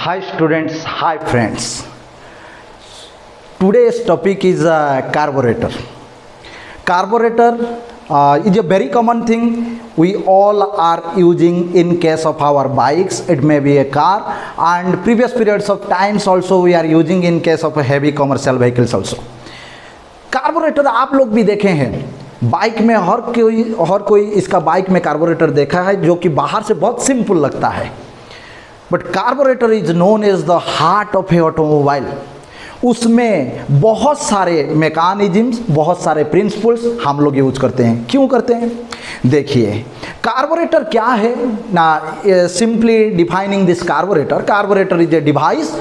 Hi students, hi friends. Today's topic is carburetor. Carburetor is a very common thing we all are using in case of our bikes. It may be a car, and previous periods of times also we are using in case of heavy commercial vehicles also. Carburettor आप लोग भी देखे हैं bike में, हर कोई इसका bike में carburettor देखा है, जो कि बाहर से बहुत सिंपल लगता है, but carburettor is known as the heart of a automobile. उसमें बहुत सारे मैकेनिज्म्स, बहुत सारे प्रिंसिपल्स हम लोग यूज करते हैं. क्यों करते हैं? देखिए, कार्बोरेटर क्या है ना. Simply defining this carburettor is a device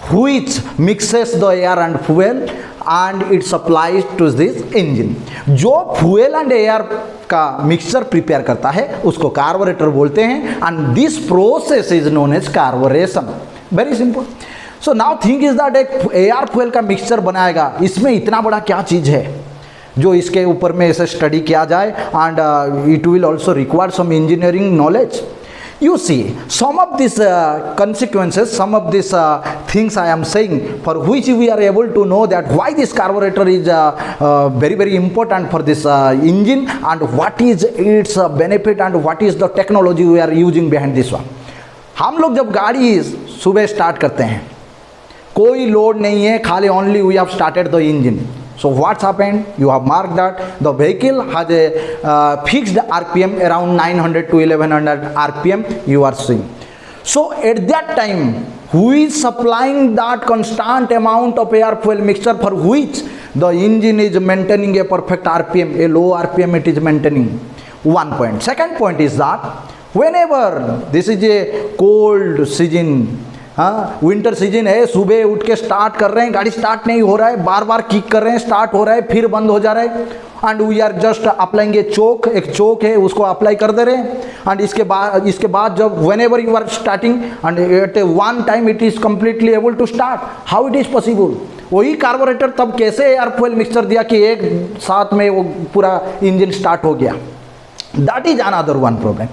which mixes the air and fuel and it supplies to this engine. जो fuel and air का मिक्सचर प्रिपेयर करता है उसको कार्बोरेटर बोलते हैं, and this process is known as carburation. Very simple. So now thing is that एक air fuel का mixture बनाएगा, इसमें इतना बड़ा क्या चीज़ है जो इसके ऊपर में इसे स्टडी किया जाए, and it will also require some engineering knowledge. You see, some of these consequences, some of these things I am saying, for which we are able to know that why this carburetor is very important for this engine, and what is its benefit and what is the technology we are using behind this one. हम लोग जब गाड़ी सुबह start करते हैं, कोई load नहीं है, खाली only we have started the engine. So what's happened? You have marked that the vehicle has a fixed RPM around 900 to 1100 RPM you are seeing. So at that time, who is supplying that constant amount of air fuel mixture for which the engine is maintaining a perfect RPM, a low RPM it is maintaining. One point. Second point is that whenever this is a cold season, हाँ winter season है, सुबह उठ के start कर रहे हैं, गाड़ी start नहीं हो रहा है, बार बार किक कर रहे हैं, स्टार्ट हो रहा है फिर बंद हो जा रहा है, and we are just applying a choke. एक चोक है उसको अप्लाई कर दे रहे हैं, एंड इसके बाद जब whenever you are starting and at one time it is completely able to start. How it is possible? वही कार्बोरेटर तब कैसे एयर फ्यूल मिक्सचर दिया कि एक साथ में वो पूरा इंजन स्टार्ट हो गया. That is another one problem.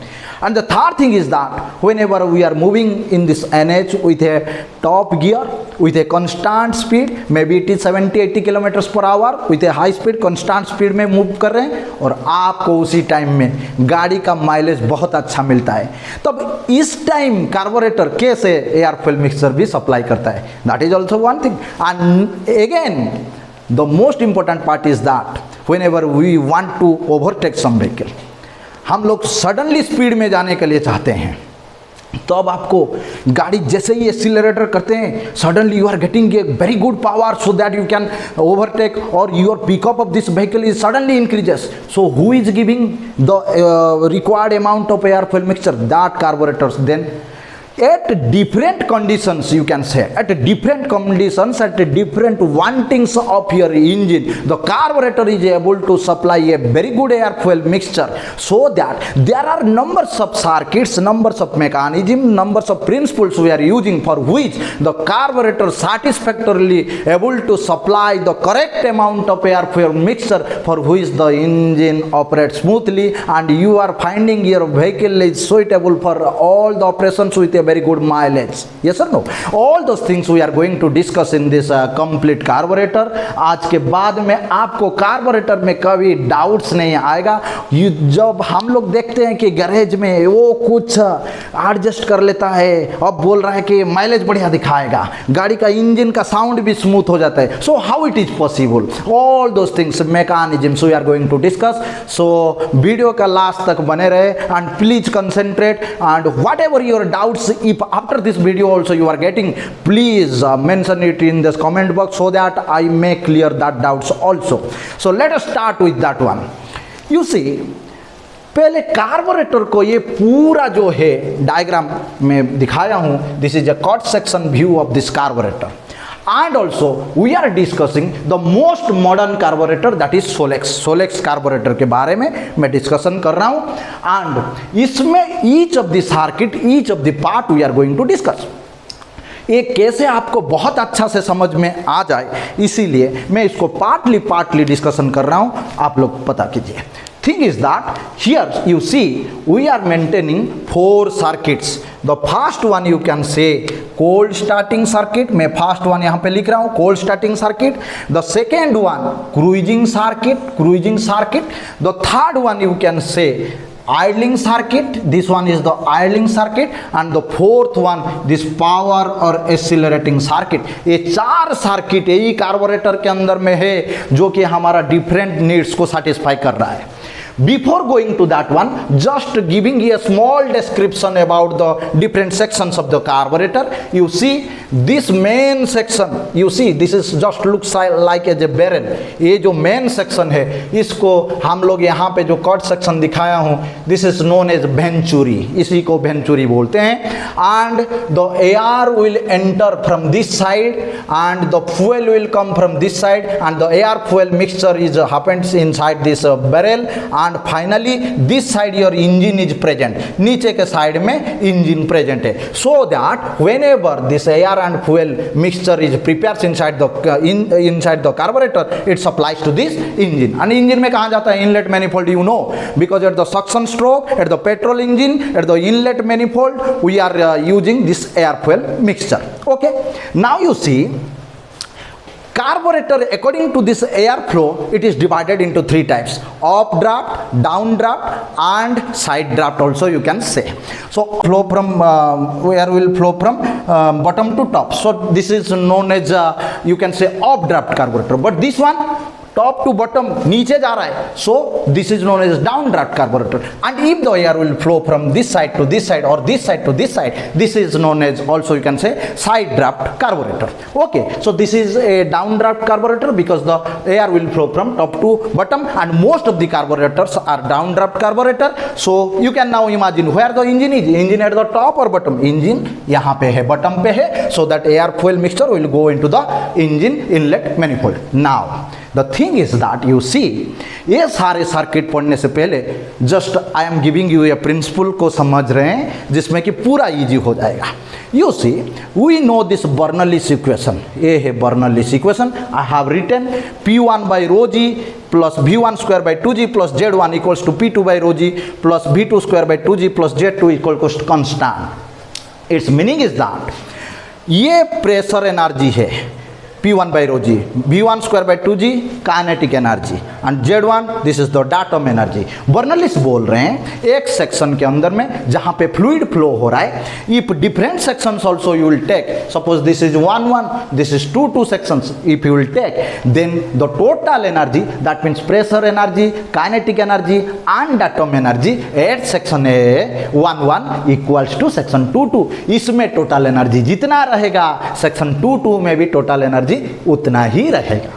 And the third thing is that whenever we are moving in this NH with a top gear, with a constant speed, maybe it is 70-80 kilometers per hour, with a high speed, constant speed में move कर रहे हैं, और आपको उसी time में गाड़ी का माइलेज बहुत अच्छा मिलता है, तब इस टाइम कार्बोरेटर कैसे एयर फ्यूल मिक्सचर भी सप्लाई करता है. That is also one thing. And again, the most important part is that whenever we want to overtake some vehicle, हम लोग सडनली स्पीड में जाने के लिए चाहते हैं, तो अब आपको गाड़ी जैसे ही एक्सीलरेटर करते हैं, suddenly you are getting a very good power so that you can overtake, और your pickup of this vehicle is suddenly increases. So who is giving the required amount of air fuel mixture? That carburetors. Then at different conditions, you can say at different conditions, at different wantings of your engine, the carburetor is able to supply a very good air fuel mixture, so that there are numbers of circuits, numbers of mechanisms, numbers of principles we are using for which the carburetor satisfactorily able to supply the correct amount of air fuel mixture for which the engine operates smoothly, and you are finding your vehicle is suitable for all the operations with a very good mileage. Yes or no? All those things we are going to discuss in this complete carburetor. आज के बाद में आपको carburettor में कभी doubts नहीं आएगा. जब हम लोग देखते हैं कि गैरेज में वो कुछ एडजस्ट कर लेता है, अब बोल रहा है कि माइलेज बढ़िया दिखाएगा, गाड़ी का इंजन का साउंड भी स्मूथ हो जाता है. So how it is possible? All those things, mechanisms we are going to discuss. So video का लास्ट तक बने रहे, and please concentrate, and whatever your doubts, if after this video also you are getting, please mention it in this comment box so that I may clear that doubts also. So let us start with that one. You see, पहले carburettor को ये पूरा जो है diagram में दिखाया हूँ. This is a cut section view of this carburettor, and also we are discussing the most modern carburetor, that is Solex carburetor के बारे में मैं डिस्कशन कर रहा हूँ, and इसमें each of the circuit, each of the part we are going to discuss. ये कैसे आपको बहुत अच्छा से समझ में आ जाए, इसीलिए मैं इसको पार्टली डिस्कशन कर रहा हूँ, आप लोग पता कीजिए. Thing is that here you see we are maintaining 4 circuits. The first one you can say cold starting circuit, मैं first one यहाँ पे लिख रहा हूँ cold starting circuit. The second one cruising circuit. The third one you can say idling circuit, this one is the idling circuit, and the fourth one this power or accelerating circuit. ये 4 circuit यही carburettor के अंदर में है जो कि हमारा different needs को सेटिस्फाई कर रहा है. Before going to that one, just giving you a small description about the different sections of the carburetor. You see this main section, you see this is just looks like as a barrel. ये जो main section है इसको हम लोग यहाँ पे जो cut section दिखाया हूँ, this is known as venturi, इसी को venturi बोलते हैं. And the air will enter from this side and the fuel will come from this side, and the air fuel mixture is happens inside this barrel. And finally this side your engine is present, नीचे के side में engine present है. So that whenever this air and fuel mixture is prepared inside the carburetor, it supplies to this engine. and engine में कहाँ जाता है? inlet manifold, you know, because at the suction stroke, at the petrol engine, at the inlet manifold we are using this air fuel mixture. Okay, now you see carburetor according to this air flow it is divided into 3 types: updraft, downdraft and side draft also you can say. So flow from air will flow from bottom to top, so this is known as you can say updraft carburetor. But this one top to bottom नीचे जा रहा है, so this is known as downdraft carburetor. And if the air will flow from this side to this side or this side to this side, this is known as also you can say side draft carburetor. Okay, so this is a downdraft carburetor because the air will flow from top to bottom, and most of the carburetors are downdraft carburetor. So you can now imagine where the engine is. Engine at the top or bottom? Engine यहाँ पे है, bottom पे है, so that air fuel mixture will go into the engine inlet manifold. Now the thing is that you see ये सारे circuit पढ़ने से पहले just I am giving you a principle को समझ रहे हैं जिसमें कि पूरा इजी हो जाएगा. You see, we know this Bernoulli's equation. ये है Bernoulli's equation. I have written P1 by rho g plus V1 square by 2g plus Z1 equals to P2 by rho g plus V2 square by 2g plus Z2 equal to constant. Its meaning is that ये pressure energy है P1 by rho g, V1 square by 2g kinetic energy, and Z1 this is the datum energy. Bernoulli's बोल रहे हैं एक section के अंदर में जहाँ पे फ्लूइड फ्लो हो रहा है, if different sections also you will take, suppose this is 1 this is 2 sections, if you will take, then the total energy, that means pressure energy, kinetic energy and datum energy at section A 1 equals to section 2 इसमें total energy जितना रहेगा section 2 में भी total energy उतना ही रहेगा.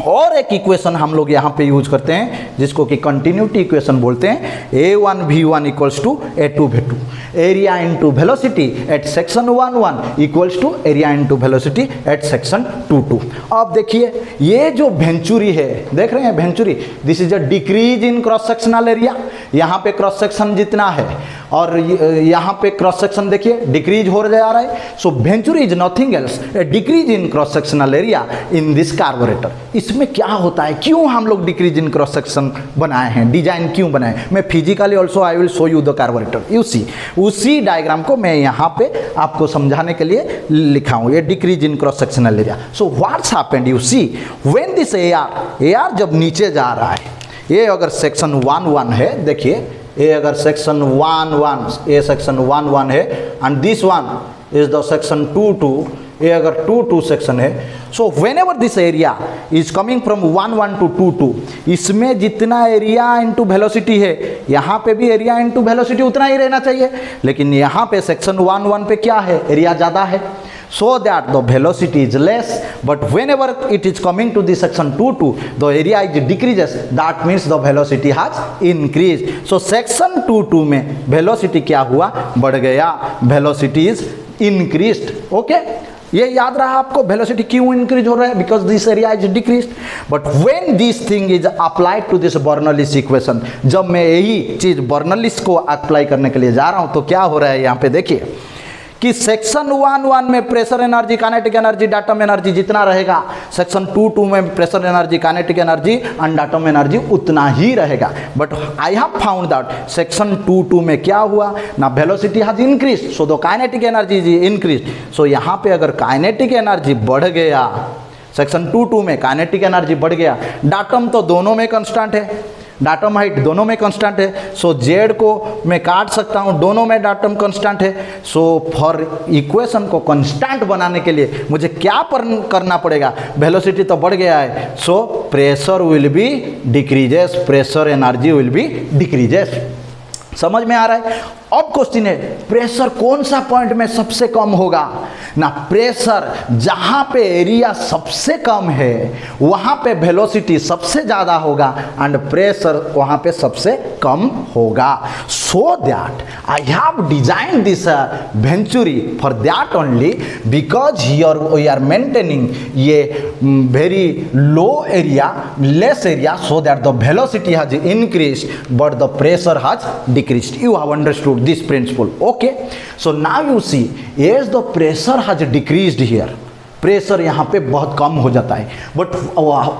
और एक इक्वेशन हम लोग यहाँ पे यूज करते हैं जिसको कि कंटिन्यूटी इक्वेशन बोलते हैं. A1 V1 equals to A2 V2, area into velocity at section 1 equals to area into velocity at section 2. अब देखिए ये जो वेंचुरी है, देख रहे हैं venturi, this is a decrease in cross sectional area. यहाँ पे क्रॉस सेक्शन जितना है और यहाँ पे क्रॉस सेक्शन देखिए डिक्रीज हो जा रहा है. So venturi is nothing else a decrease in cross sectional area in this carburetor. इसमें क्या होता है, क्यों हम लोग डिक्रीज इन क्रॉस सेक्शन बनाए हैं, डिजाइन क्यों बनाए? मैं physically also I will show you the carburetor. You see, उसी डायग्राम को मैं यहाँ पे आपको समझाने के लिए लिखा हूँ, ये decrease in cross sectional area. So what's happened, you see when this AR जब नीचे जा रहा है, ये अगर सेक्शन 1 है, देखिए ये अगर सेक्शन 1 ये सेक्शन 1 है and this one is the section 2 ये अगर 2 सेक्शन है. So whenever this area is coming from 1 to 2, इसमें जितना एरिया इंटू वेलोसिटी है यहाँ पे भी एरिया इंटू वेलोसिटी उतना ही रहना चाहिए, लेकिन यहाँ पे सेक्शन 1 पे क्या है, एरिया ज़्यादा है. So that the velocity is less, but whenever it is coming to the section 2, the area is decreases, that means the velocity has increased. So section 2 में velocity क्या हुआ, बढ़ गया, velocity is increased. Okay, ये याद रहा आपको velocity क्यों increase हो रहा है, because this area is decreased. But when this thing is applied to this Bernoulli's equation, जब मैं यही चीज़ Bernoulli's को अप्लाई करने के लिए जा रहा हूँ तो क्या हो रहा है यहाँ पे देखिए कि सेक्शन 1 में pressure energy, kinetic energy, datum energy जितना रहेगा, सेक्शन 2 में pressure energy, kinetic energy and datum energy उतना ही रहेगा। But I have found that section 2 में क्या हुआ ना, velocity has increase, so the kinetic energy is increase. So यहाँ पे अगर काइनेटिक एनर्जी बढ़ गया, सेक्शन 2 में काइनेटिक एनर्जी बढ़ गया, डाटम तो दोनों में कांस्टेंट है, डाटम हाइट दोनों में कांस्टेंट है, सो जेड को मैं काट सकता हूँ, दोनों में डाटम कांस्टेंट है। सो फॉर इक्वेशन को कांस्टेंट बनाने के लिए मुझे क्या करना पड़ेगा, वेलोसिटी तो बढ़ गया है, so pressure will be decreases, pressure energy will be decreases. समझ में आ रहा है? अब क्वेश्चन है, प्रेशर कौन सा पॉइंट में सबसे कम होगा ना, प्रेशर जहां पे एरिया सबसे कम है वहां पे वेलोसिटी सबसे ज़्यादा होगा एंड प्रेशर वहां पे सबसे कम होगा। So that I have design this venturi for that only, because here we are maintaining ये very low area, less area, so that the velocity has increased but the pressure has decreased. You have understood this principle. Okay, so now you see as the pressure has decreased here, pressure यहाँ पे बहुत कम हो जाता है, but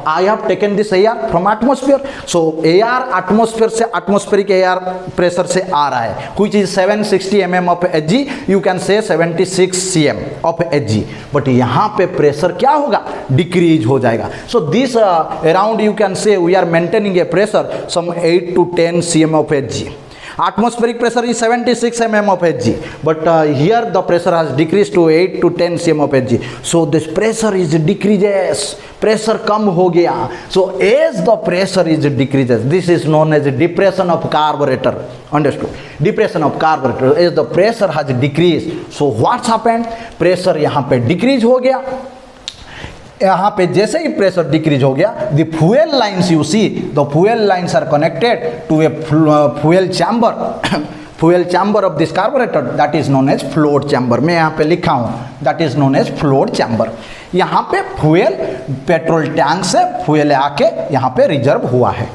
I have taken this air from atmosphere, so air atmosphere से, atmospheric air pressure से आ रहा है, कुछ is 760 mm of Hg, you can से 76 cm ऑफ Hg, बट यहाँ पे प्रेशर क्या होगा, डिक्रीज हो जाएगा। So this around you can say we are maintaining a pressure some 8 to 10 cm of Hg. Atmospheric pressure is 76 mm of Hg, but here the pressure has decreased to 8 to 10 cm of Hg. So this pressure is decreases, pressure कम हो गया. So as the pressure is decreases, this is known as depression of carburetor. Understood? Depression of carburetor. As the pressure has decreased, so what's happened? Pressure यहाँ पे decrease हो गया. यहाँ पे जैसे ही pressure decrease हो गया, the fuel lines you see, the fuel lines are connected to a fuel chamber, fuel chamber of this carburettor, that is known as float chamber. मैं यहाँ पे लिखा हूँ, that is known as float chamber. यहाँ पे fuel petrol tank से fuel आके यहाँ पे रिजर्व हुआ है,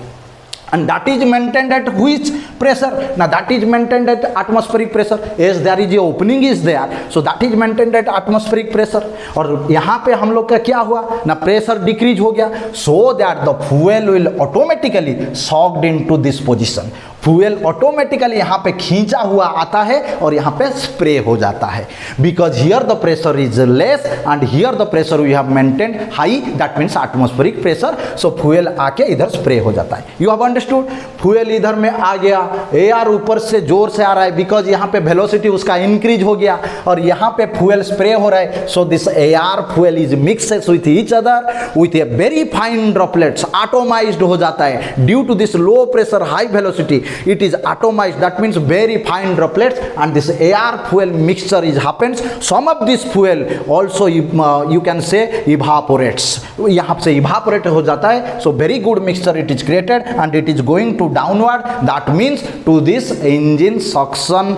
and that is maintained at which pressure? Now that is maintained at atmospheric pressure, as there is a opening is there, so that is maintained at atmospheric pressure. और यहाँ पे हम लोग का क्या हुआ ना, प्रेशर डिक्रीज हो गया, so that the fuel will automatically sucked into this position. Fuel automatically यहाँ पे खींचा हुआ आता है और यहाँ पे स्प्रे हो जाता है, because here the pressure is less and here the pressure we have maintained high, that means atmospheric pressure. So fuel आके इधर स्प्रे हो जाता है. You have understood? फ्यूल इधर में आ गया, एयर ऊपर से जोर से आ रहा है, बिकॉज यहाँ पे वेलोसिटी उसका इंक्रीज हो गया और यहाँ पे फ्यूल स्प्रे हो रहा है. So this air fuel is mixes with each other with a very fine droplets, atomized हो जाता है due to this low pressure high velocity. It is atomized, that means very fine droplets, and this air fuel mixture is happens. Some of this fuel also you can say evaporates, यहाँ से evaporate हो जाता है. So very good mixture it is created and it is going to downward, that means to this engine suction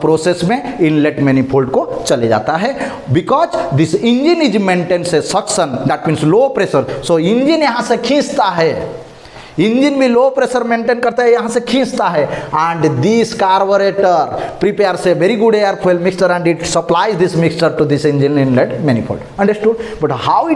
process में inlet manifold को चले जाता है, because this engine is maintains a suction, that means low pressure. So engine यहाँ से खींचता है, engine भी लो प्रेशर मेंटेन करता है, यहाँ से खींचता है, and this carburettor prepares a very good air fuel mixture and it supplies this mixture to this engine inlet manifold. Understood? But how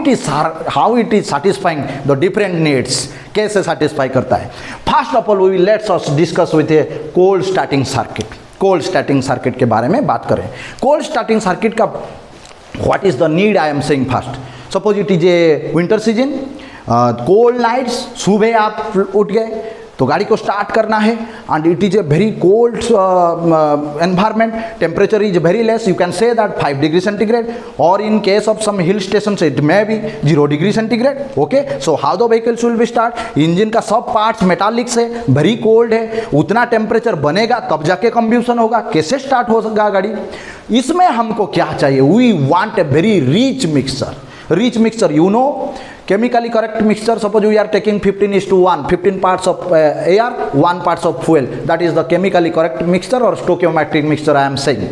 it is satisfying the different needs, कैसे satisfy करता है? First of all we let's us discuss with a cold starting circuit. Cold starting circuit के बारे में बात करें. Cold starting circuit का what is the need I am saying first. Suppose it is a winter season, cold nights, सुबह आप उठ गए तो गाड़ी को स्टार्ट करना है and it is a very cold environment, temperature is very less, you can say that 5 degree centigrade, और in case of some hill station it may be 0 degree centigrade. Okay, so how the vehicles will be start? Engine का सब parts Metalics है, very cold है, उतना temperature बनेगा तब जाके कंब्यूशन होगा, कैसे स्टार्ट होगा गाड़ी? इसमें हमको क्या चाहिए? We want a very rich mixture. Rich mixture, you know, chemically correct mixture. Suppose we are taking 15:1, 15 parts of air, 1 parts of fuel. That is the chemically correct mixture or stoichiometric mixture I am saying.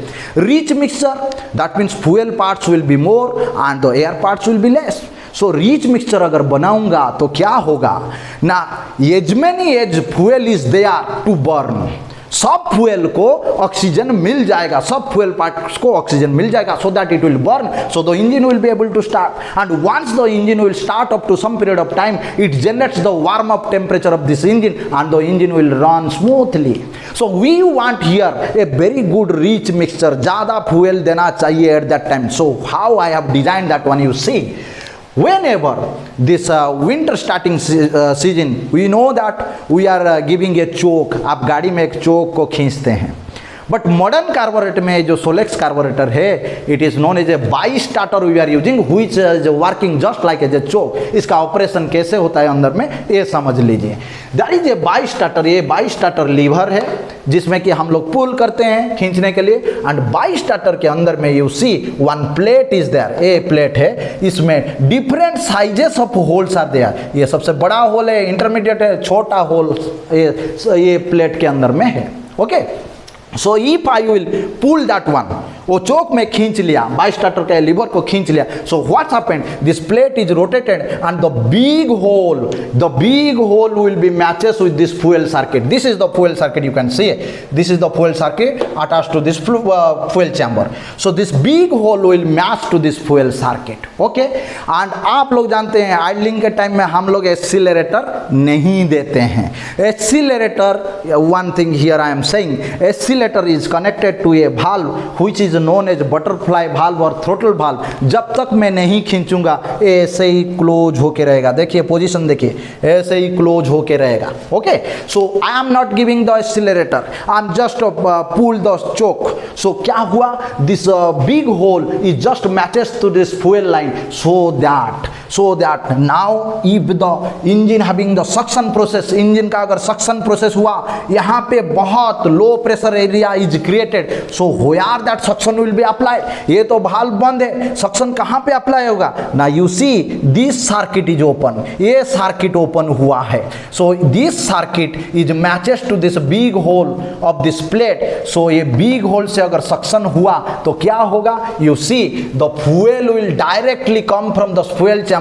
Rich mixture, that means fuel parts will be more and the air parts will be less. So rich mixture अगर बनाऊंगा तो क्या होगा ना, as many as fuel is there to burn, सब fuel को oxygen मिल जाएगा, सब फ्यूल पार्ट्स को ऑक्सीजन मिल जाएगा, so that it will burn, so the engine will be able to start, and once the engine will start up to some period of time, it generates the warm up temperature of this engine and the engine will run smoothly. So we want here a very good rich mixture, ज़्यादा fuel देना चाहिए eight that time. So how I have design that one, you see. Whenever this winter starting season, we know that we are giving a choke. आप गाड़ी में एक चोक को खींचते हैं. बट मॉडर्न कार्बोरेटर में जो सोलेक्स कार्बोरेटर है, it is known as a bi starter we are using, which is working just like as a choke. इसका ऑपरेशन कैसे होता है अंदर में ये समझ लीजिए. That is a bi starter. ये बाई स्टार्टर लीवर है जिसमें कि हम लोग पुल करते हैं खींचने के लिए, एंड बाई स्टार्टर के अंदर में you see one plate is there. ये प्लेट है, इसमें different sizes of holes are there. ये सबसे बड़ा होल है, इंटरमीडिएट है, छोटा होल ये प्लेट के अंदर में है. Okay, so if I will pull that one, वो चोक में खींच लिया, बाई स्टार्टर के लीवर को खींच लिया. So what's happened, this plate is rotated and the big hole will be matches with this fuel circuit. This is the fuel circuit, you can see this is the fuel circuit attached to this fuel chamber. So this big hole will match to this fuel circuit. Okay, and आप लोग जानते हैं idling के time में हम लोग accelerator नहीं देते हैं. Accelerator, one thing here I am saying, accelerator is connected to a valve which is known as butterfly valve और थ्रोटल वाल्व. जब तक मैं नहीं खींचूंगा ऐसे ही क्लोज होके रहेगा. देखिए पोजीशन देखिए, ऐसे ही क्लोज होके रहेगा. Okay, so I am not giving the accelerator, I am just pull the choke. So क्या हुआ, this big hole is just matches to this fuel line, so that now if the engine having the suction process, engine का अगर suction process हुआ, यहाँ पे बहुत low pressure area is created. So where that suction will be applied, ये तो valve बंद है, सक्शन कहाँ पे अप्लाई होगा ना. You see this circuit is open, ये सर्किट ओपन हुआ है. So this circuit is matches to this big hole of this plate. So ये बिग होल से अगर सक्शन हुआ तो क्या होगा, you see the fuel will directly come from the fuel chamber.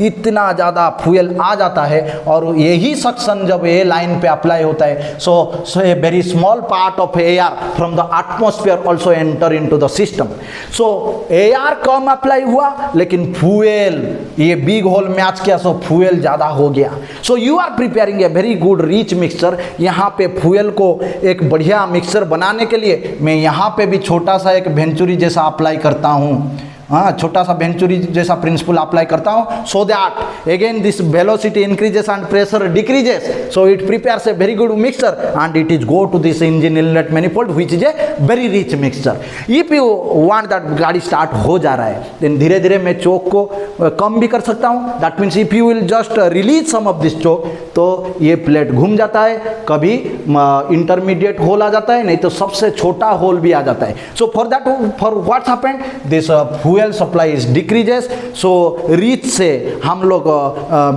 इतना ज़्यादा फ्यूल आ जाता है और यही सक्शन जब ये लाइन पे अप्लाई होता है, so a very small part of air from the atmosphere also enter into the system. So air कम अप्लाई हुआ लेकिन फ्यूल ये बिग होल मैच किया, सो फ्यूल ज़्यादा हो गया. So you are preparing a very good rich mixture. यहाँ पे फ्यूल को एक बढ़िया मिक्सचर बनाने के लिए मैं यहाँ पे भी छोटा सा एक वेंचुरी जैसा अप्लाई करता हूँ. हाँ, छोटा सा वेंचुरी जैसा प्रिंसिपल अप्लाई करता हूँ, so that again this velocity increases and pressure decreases. So it prepares a very good mixture and it is go to this engine inlet manifold which is a very rich mixture. If you want that गाड़ी start हो जा रहा है, then धीरे धीरे मैं चोक को कम भी कर सकता हूँ. That means if you will just release some of this choke, तो ये प्लेट घूम जाता है, कभी इंटरमीडिएट होल आ जाता है, नहीं तो सबसे छोटा होल भी आ जाता है. सो for that, for what's happened, this fuel supply is decreases. So rich से हम लोग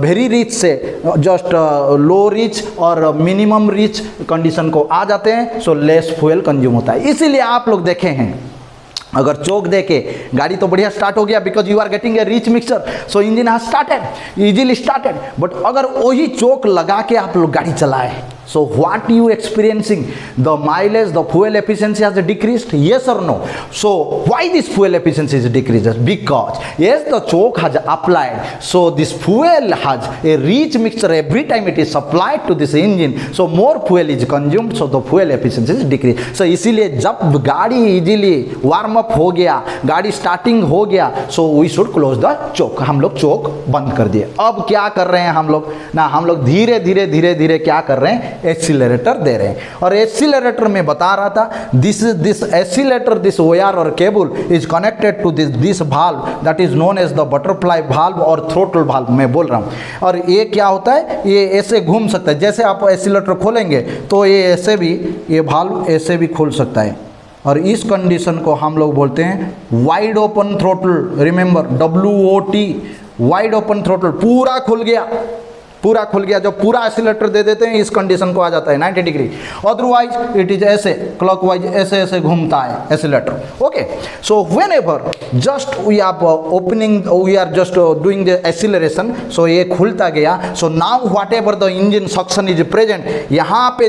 वेरी रिच से जस्ट लो रिच और मिनिमम रिच कंडीशन को आ जाते हैं. सो लेस फ्यूल कंज्यूम होता है. इसीलिए आप लोग देखे हैं अगर चोक देके गाड़ी तो बढ़िया स्टार्ट हो गया, because you are getting a rich mixture, so engine has started easily started. But अगर वही चोक लगा के आप लोग गाड़ी चलाए, so what you experiencing, the mileage, the fuel efficiency has decreased, yes or no? So why this fuel efficiency is decreases? Because yes, the choke has applied, so this fuel has a rich mixture every time it is supplied to this engine, so more fuel is consumed, so the fuel efficiency is decreased. So इसीलिए जब गाड़ी easily warm up हो गया, गाड़ी starting हो गया, so we should close the choke. हम लोग चोक बंद कर दिए. अब क्या कर रहे हैं हम लोग ना, हम लोग धीरे धीरे धीरे धीरे क्या कर रहे हैं, एक्सीलरेटर दे रहे हैं. और एक्सीलरेटर में बता रहा था, दिस एक्सीलरेटर, दिस वायर और cable is connected to this valve that is known as the butterfly valve और थ्रोटल वाल्व मैं बोल रहा हूँ. और ये क्या होता है, ये ऐसे घूम सकता है. जैसे आप एक्सीलरेटर खोलेंगे तो ये ऐसे भी, ये वाल्व ऐसे भी खोल सकता है. और इस कंडीशन को हम लोग बोलते हैं wide open throttle. Remember WOT, wide open throttle. पूरा खुल गया, पूरा खुल गया। जब पूरा एक्सीलरेटर दे देते हैं इस कंडीशन को आ जाता है 90 डिग्री। अदरवाइज इट इज ऐसे क्लॉकवाइज ऐसे ऐसे घूमता है accelerator. Okay, so whenever just we are opening, we are just doing the acceleration, so ये खुलता गया। So now whatever the engine suction is present, यहाँ पे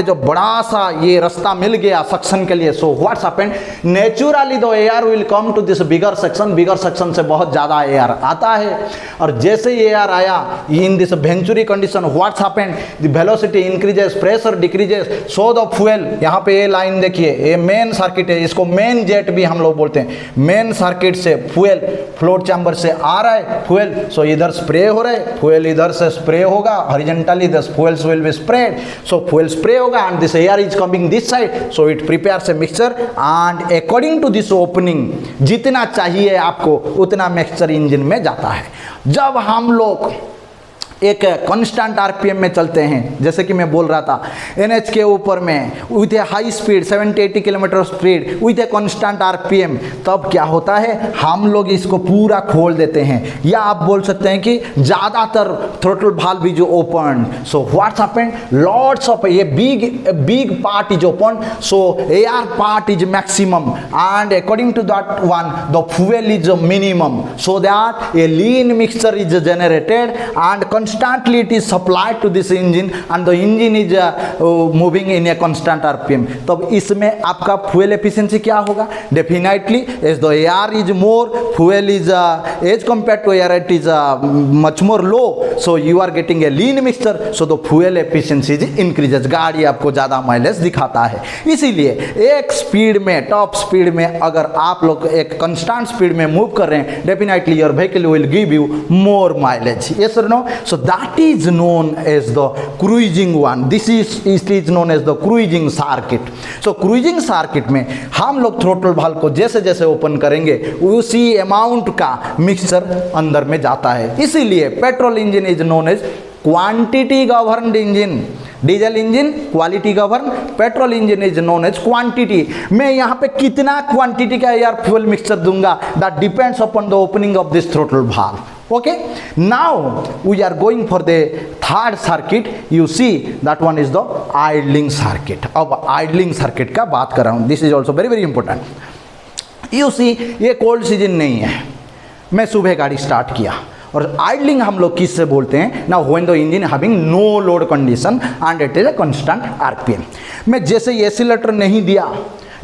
जब बड़ा सा ये रास्ता मिल गया सक्शन के लिए, so what's happened, naturally the air will come to this bigger section से बहुत ज़्यादा एयर आता है। और जैसे ये एयर आया in this Venturi condition, what's happened, the velocity increases, pressure decreases, so the fuel, यहाँ पे ये लाइन देखिए, ये मेन सर्किट है, इसको मेन जेट भी हम लोग बोलते हैं। मेन सर्किट से फ्यूल फ्लोट चैम्बर से आ रहा है फ्यूल, सो इधर स्प्रे हो रहा है, फ्यूल इधर से स्प्रे होगा horizontally, this fuels will be spread, so fuel spray होगा and this air is coming this side, so it prepares a mixture and according to this opening जितना चाहिए आपको उतना मिक्सचर इंजन में जाता है। जब हम लोग एक कांस्टेंट आरपीएम में चलते हैं, जैसे कि मैं बोल रहा था एनएच के ऊपर में with A high speed 70-80 kilometre speed with A constant RPM, तब क्या होता है हम लोग इसको पूरा खोल देते हैं, या आप बोल सकते हैं कि ज़्यादातर throttle valve is open. So what's happened, lots of ये big part is open, so air part is maximum and according to that one the fuel is minimum, so that a lean mixture is generated and constantly it is supplied to this engine and the engine is moving in a constant RPM। तब इसमें आपका fuel efficiency क्या होगा? Definitely as the air is more, fuel is as compared to air it is much more low, so you are getting a lean mixture, so the fuel efficiency increases। गाड़ी आपको ज़्यादा mileage दिखाता है। इसीलिए एक speed में, top speed में अगर आप लोग एक constant स्पीड में मूव कर रहे हैं, definitely your vehicle will give you more mileage। Yes or no? So that is known as the cruising one. This is known as the cruising circuit। So cruising circuit में हम लोग throttle valve को जैसे जैसे open करेंगे उसी amount का mixture अंदर में जाता है। इसीलिए petrol engine is known as quantity governed engine, diesel engine quality govern, petrol engine is known as quantity. मैं यहाँ पे कितना क्वांटिटी का एयर फ्यूल मिक्सचर दूंगा, that depends upon the opening of this throttle valve. Okay, now we are going for the third circuit, you see that one is the idling circuit। अब idling circuit का बात कर रहा हूँ, this is also very very important। You see ये cold season नहीं है, मैं सुबह गाड़ी स्टार्ट किया और आइडलिंग हम लोग किससे बोलते हैं ना, when the engine having no load condition and it is a constant RPM. मैं जैसे ही एक्सीलरेटर नहीं दिया,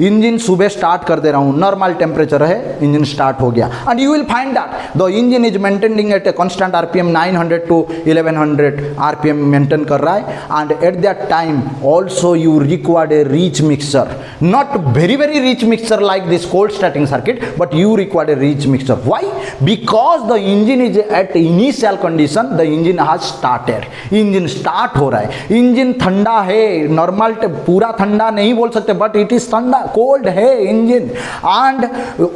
इंजन सुबह स्टार्ट कर दे रहा हूँ, नॉर्मल टेम्परेचर है, इंजन स्टार्ट हो गया and you will find that the engine is maintaining at a constant RPM 900 to 1100 RPM maintain कर रहा है and at that time also you required a rich mixture, not very very rich mixture like this cold starting circuit, but you required a rich mixture. Why? Because the engine is at initial condition, the engine has started, engine start हो रहा है, engine ठंडा है, normal पूरा ठंडा नहीं बोल सकते बट इट इज ठंडा, कोल्ड है engine and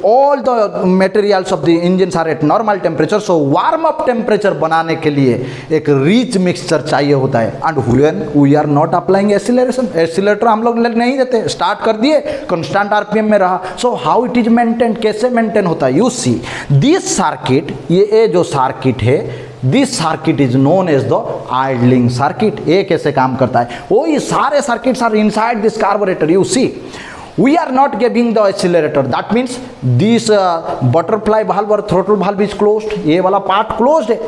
all the materials of the engine are at normal temperature. So warm up temperature बनाने के लिए एक रिच मिक्सचर चाहिए होता है and when we are not applying acceleration, accelerator हम लोग नहीं देते, स्टार्ट कर दिए कांस्टेंट आरपीएम में रहा। सो हाउ इट इज मेंटेन, कैसे मेंटेन होता है? यू सी दिस सर्किट, ये जो सर्किट है, this circuit is known as the idling circuit. ये कैसे काम करता है? वो ये सारे circuits are inside this carburettor. You see we are not giving the accelerator, that means this butterfly valve or throttle valve is closed, ये वाला part closed है।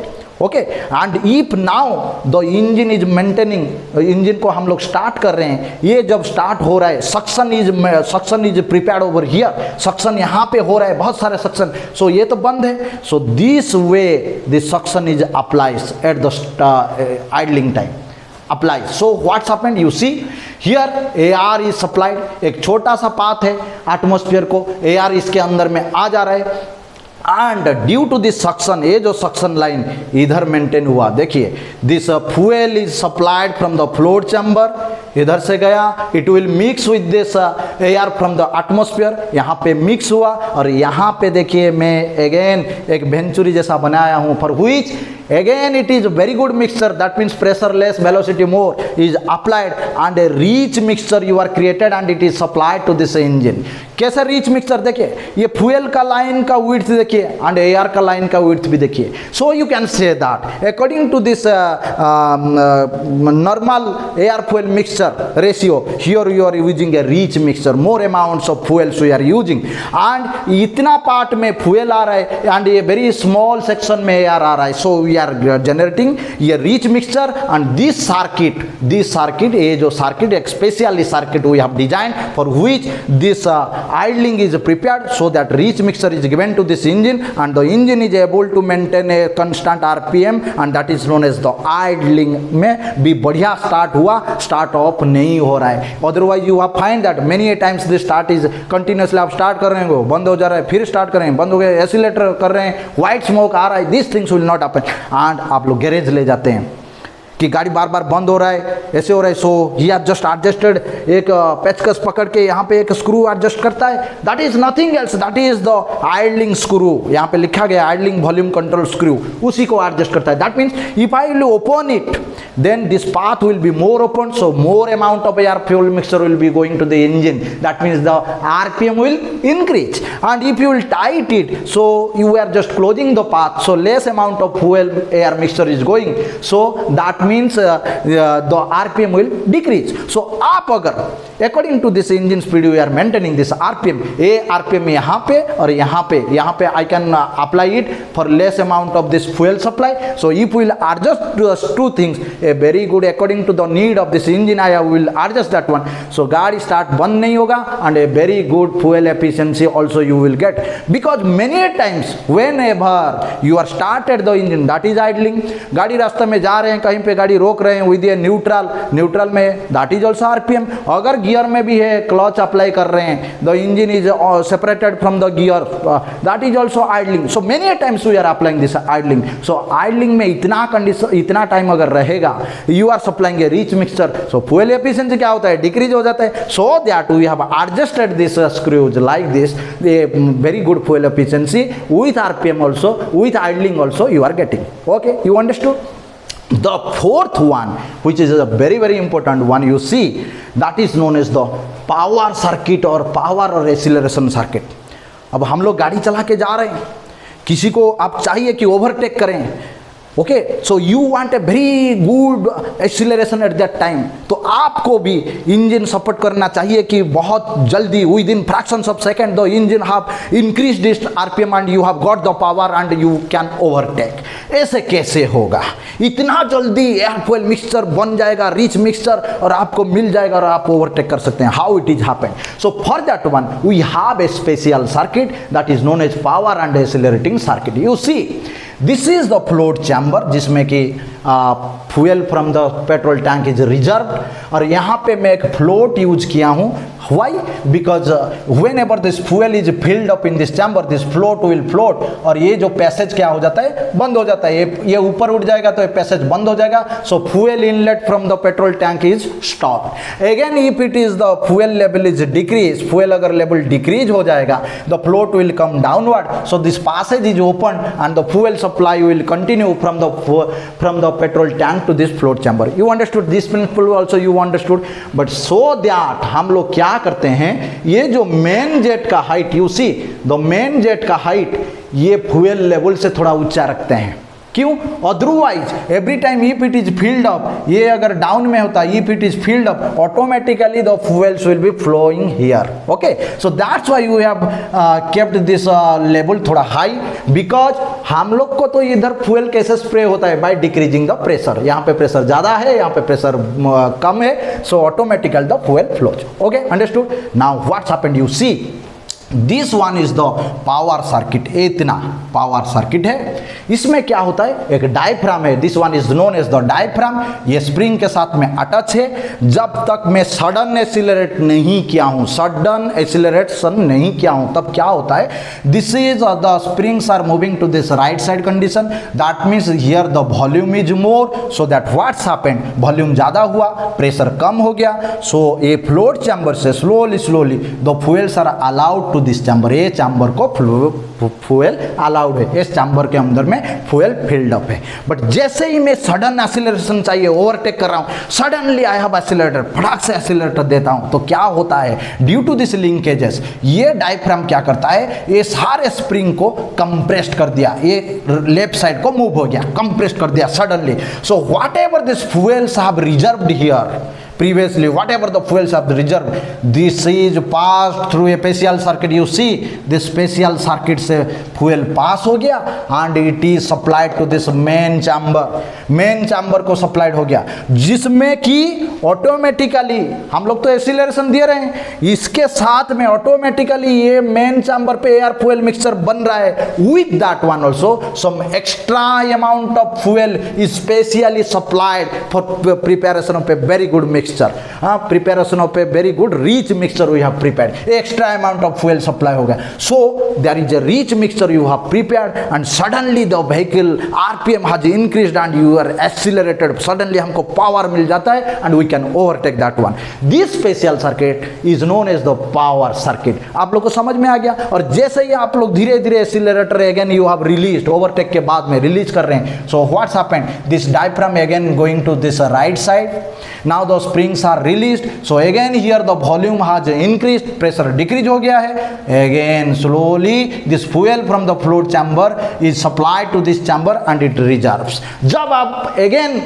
okay, and if now the engine is maintaining, engine को हम लोग start कर रहे हैं, ये जब स्टार्ट हो रहा है, suction is prepared over here, suction यहाँ पे हो रहा है, बहुत सारे सक्शन, सो ये तो बंद है, so this way this suction is applies at the idling time apply. So what's happened, you see here air is supplied, एक छोटा सा पाथ है एटमॉस्फेयर को, एयर इसके अंदर में आ जा रहा है and due to this suction, ये जो सक्शन लाइन इधर मेंटेन हुआ, देखिए this fuel is supplied from the float chamber, इधर से गया, it will mix with this air from the atmosphere, यहाँ पे मिक्स हुआ और यहाँ पे देखिए मैं अगेन एक वेंचुरी जैसा बनाया हूँ for which again it is a very good mixture, that means pressure less, velocity more is applied and a rich mixture you are created and it is supplied to this engine. कैसा rich mixture देखिए, ये fuel का line का width देखिए and air का line का width भी देखिए. So you can say that according to this normal air fuel mixture ratio, here you are using a rich mixture, more amounts of fuels we are using and इतना part में fuel आ रहा है and ये very small section में air आ रहा है. सो वी आर जनरेटिंग ये rich mixture and this circuit ये जो सर्किट एक specially circuit we have design for which this idling is prepared so that rich mixture is given to this engine and the engine is able to maintain a constant RPM and that is known as the idling. में भी बढ़िया start हुआ, start of नहीं हो रहा है. Otherwise you have find that many times this start is continuously, आप start कर रहे हैं वो बंद हो जा रहा है, फिर स्टार्ट कर रहे हैं बंद हो गया, एसिलेटर कर रहे हैं व्हाइट स्मोक आ रहा है. This things will not happen and आप लोग गैरेज ले जाते हैं कि गाड़ी बार बार बंद हो रहा है, ऐसे हो रहा है. सो ही हैव जस्ट एडजस्टेड, एक पेचकस पकड़ के यहाँ पे एक स्क्रू एडजस्ट करता है, that is nothing else, that is the idling screw. यहाँ पे लिखा गया आइडलिंग वॉल्यूम कंट्रोल स्क्रू, उसी को एडजस्ट करता है. That means if I will open it then this path will be more open, so more amount of air fuel mixture will be going to the engine, that means the RPM will increase. And if you will tight it, so you are just closing the path, so less amount of fuel air mixture is going, so that means the RPM will decrease. So आप अगर according to this engine speed we are maintaining this RPM, a RPM यहाँ पे और यहाँ पे I can apply it for less amount of this fuel supply. So if we will adjust two things, a very good according to the need of this engine I will adjust that one, so गाड़ी start बंद नहीं होगा and a very good fuel efficiency also you will get, because many times whenever you are started the engine that is idling, गाड़ी रास्ते में जा रहे हैं, कहीं पे गाड़ी रोक रहे हैं with a न्यूट्रल में that is also RPM. अगर गियर में भी है, क्लच अप्लाई कर रहे हैं, the engine is separated from the gear, that is also idling. So many times we are applying this idling. So idling में इतना कंडीशन, इतना टाइम अगर रहेगा, you are supplying a rich mixture, so fuel efficiency क्या होता है, decrease हो जाता है. So that we have adjusted this screws like this, a very good fuel efficiency with RPM also, with idling also you are getting. Okay, you understood? The fourth one, which is a very very important one, you see, that is known as the power circuit or power or acceleration circuit. अब हम लोग गाड़ी चला के जा रहे हैं, किसी को आप चाहिए कि ओवरटेक करें, okay, so you want a very good acceleration eight that time, तो आपको भी इंजन सपोर्ट करना चाहिए कि बहुत जल्दी with in fractions of second the engine have increase this RPM and you have got the power and you can overtake. ऐसे कैसे होगा, इतना जल्दी एयर फ्यूल मिक्सचर बन जाएगा, रिच मिक्सचर, और आपको मिल जाएगा और आप ओवरटेक कर सकते हैं. How it is happen? So for that one we have a special circuit that is known as power and accelerating circuit. You see, this is the float chamber जिसमें कि fuel from the petrol tank is reserve, और यहाँ पे मैं एक float use किया हूँ. Why? Because whenever this fuel is filled up in this chamber, this float will float, और ये जो पैसेज क्या हो जाता है, बंद हो जाता है. ये ऊपर उठ जाएगा तो ये पैसेज बंद हो जाएगा. So fuel inlet from the petrol tank is stop. Again if it is the fuel level is decrease, fuel अगर लेवल डिक्रीज हो जाएगा, the float will come downward, so this passage is open and the fuel supply will continue from the petrol tank to this float chamber. You understood this principle also, you understood. But so that हम लोग क्या करते हैं, ये जो main jet का height, you see the main jet का height ये फ्यूल लेवल से थोड़ा ऊंचा रखते हैं. क्यों? Otherwise every time if it is filled up, ये अगर डाउन में होता है, if it is filled up, automatically the fuels will be flowing here. Okay, so that's why you have kept this level थोड़ा हाई, बिकॉज हम लोग को तो इधर फ्यूल कैसे स्प्रे होता है, बाय डिक्रीजिंग द प्रेशर. यहाँ पे प्रेशर ज़्यादा है, यहाँ पे प्रेशर कम है, so automatically the fuel flows. Okay, understood. Now what's happened, you see this one is the power circuit. इतना पावर सर्किट है, इसमें क्या होता है, एक डायफ्राम है, this one is known as the diaphragm. ये स्प्रिंग के साथ में अटैच है. जब तक मैं सडन एक्सीलरेट नहीं किया हूँ, सडन एक्सीलरेशन नहीं किया हूँ, तब क्या होता है, this is the springs are moving to this right side condition, that means here the volume is more, so that what's happened, volume ज़्यादा हुआ, प्रेशर कम हो गया. सो ए फ्लोट चैम्बर से slowly the fuels are allowed to this chamber, ये chamber को fuel allowed है, इस चैम्बर के अंदर में फ्यूल फिल्ड अप है। बट जैसे ही मैं सडन एक्सीलरेशन चाहिए, ओवरटेक कर रहा हूँ, सडनली आई हैव एक्सीलरेटर, फटाक से एक्सीलरेटर देता हूँ, तो क्या होता है, ड्यू टू दिस लिंकेजेस ये डायफ्राम क्या करता है, ये सारे स्प्रिंग को कंप्रेस्ड कर दिया, ये लेफ्ट साइड को मूव हो गया, कंप्रेस्ड कर दिया suddenly. So what ever this fuels have reserved here previously, whatever the fuels have reserved, this is passed through a special circuit. You see this special circuit से fuel pass हो गया and it is supplied to this main chamber, main chamber को supplied हो गया, जिसमें कि automatically हम लोग तो एक्सीलरेशन दे रहे हैं, इसके साथ में ऑटोमेटिकली ये मेन चैम्बर पे एयर फ्यूल मिक्सचर बन रहा है। With that one also some extra amount of fuel is specially supplied for preparation of a very good mixture, preparation of a very good rich mixture we have prepared, extra amount of fuel supply हो गया। So there is a rich mixture you have prepared and suddenly the vehicle RPM has increased and you are accelerated, suddenly हमको power मिल जाता है and we can overtake that one. This special circuit is known as the power circuit. आप लोग को समझ में आ गया। और जैसे ही आप लोग धीरे धीरे accelerator again you have released, overtake के बाद में रिलीज कर रहे हैं, so what's happened, this diaphragm again going to this right side, now the springs are released, so again here the volume has increased, pressure decrease हो गया है, again slowly this fuel from the fluid chamber is supplied to this chamber and it reserves। जब आप again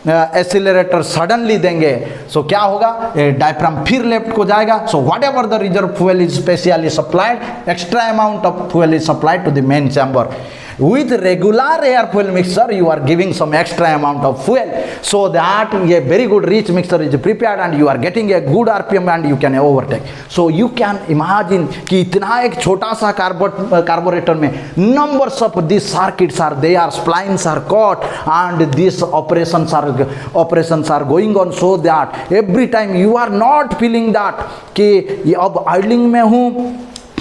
accelerator suddenly देंगे सो क्या होगा, diaphragm फिर left को जाएगा। So whatever the reserve fuel is specially supplied, extra amount of fuel is supplied to the main chamber. With regular air fuel mixture you are giving some extra amount of fuel so that a very good rich mixture is prepared and you are getting a good RPM and you can overtake। So you can imagine कि इतना एक छोटा सा carburetor में numbers of these circuits are there, splines are caught and these operations are going on, so that every time you are not feeling that कि अब idling में हूँ,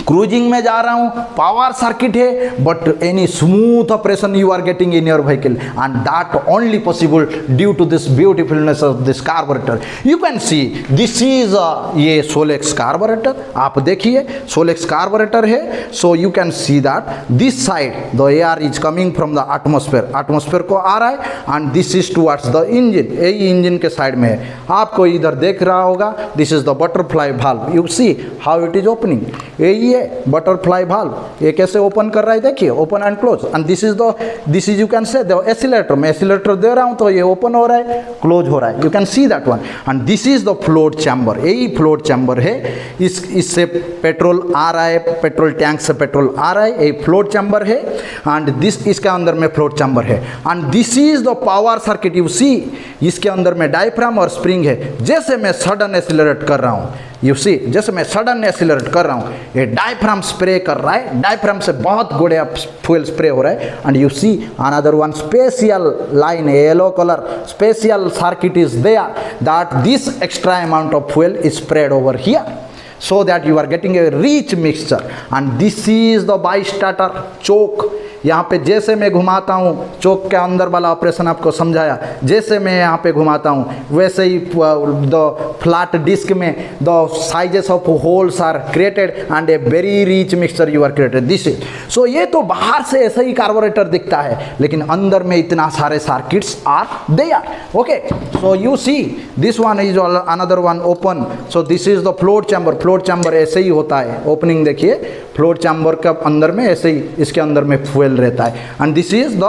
क्रूजिंग में जा रहा हूँ, पावर सर्किट है, but any smooth operation you are getting in your vehicle and that only possible due to this beautifulness of this carburettor. You can see this is ये सोलेक्स कार्बोरेटर, आप देखिए Solex carburettor है। So you can see that this side the air is coming from the atmosphere, atmosphere को आ रहा है and this is towards the engine, यही engine के साइड में है, आपको इधर देख रहा होगा, this is the butterfly valve, you see how it is opening, यही बटरफ्लाई वाल्व, ये कैसे ओपन कर रहा है देखिए, open and close and this is you can से द एक्सीलरेटर, मैं एक्सीलरेटर दे रहा हूं तो ये ओपन हो रहा है, क्लोज हो रहा है, you can see that one and this is the float chamber, यही फ्लोट चैम्बर है, इससे पेट्रोल आ रहा है, पेट्रोल टैंक से पेट्रोल आ रहा है, यही फ्लोट चैम्बर है एंड दिस इसके अंदर में फ्लोट चैम्बर है and this is the power circuit. You see इसके अंदर में डायफ्राम और स्प्रिंग है, जैसे मैं सडन एक्सीलरेट कर रहा हूँ, यू सी जैसे मैं सडन एक्सीलरेट कर रहा हूँ, ये डायफ्राम स्प्रे कर रहा है, डायफ्राम से बहुत गुड़े फ्यूल स्प्रे हो रहा है and you see another one special line, yellow colour special circuit is there that this extra amount of fuel is spread over here so that you are getting a rich mixture and this is the by-starter choke। यहाँ पे जैसे मैं घुमाता हूँ, चोक के अंदर वाला operation आपको समझाया, जैसे मैं यहाँ पे घुमाता हूँ वैसे ही द फ्लैट डिस्क में the sizes of holes are created and a very rich mixture you are created this is. So ये तो बाहर से ऐसा ही कार्बोरेटर दिखता है लेकिन अंदर में इतना सारे circuits are there. Okay so you see this one is another one open, so this is the float chamber, float chamber ऐसे ही होता है, ओपनिंग देखिए फ्लोट चैम्बर के अंदर में ऐसे ही इसके अंदर में फ्यूल रहता है and this is the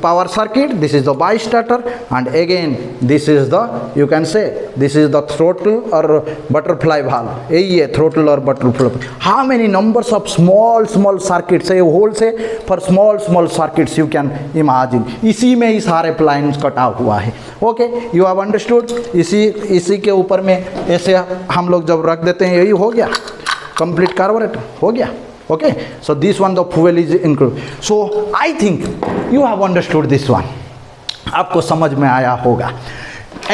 power circuit, this is the by starter and again this is the you can से दिस इज द थ्रोटल और बटरफ्लाई वाल्व, यही है थ्रोटल और butterfly. How many numbers of small small circuits है, whole से for small small circuits you can imagine, इसी में ही सारे प्लाइंस कटा हुआ है। Okay you have understood. इसी के ऊपर में ऐसे हम लोग जब रख देते हैं, यही हो गया कंप्लीट कार्बोरेटर हो गया। Okay, so this one the fuel is included. So I think you have understood this one. आपको समझ में आया होगा।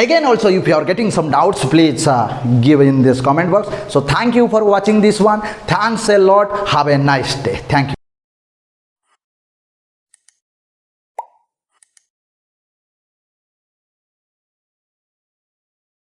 Again also if you are getting some doubts please give in this comment box. So thank you for watching this one. Thanks a lot. Have a nice day. Thank you.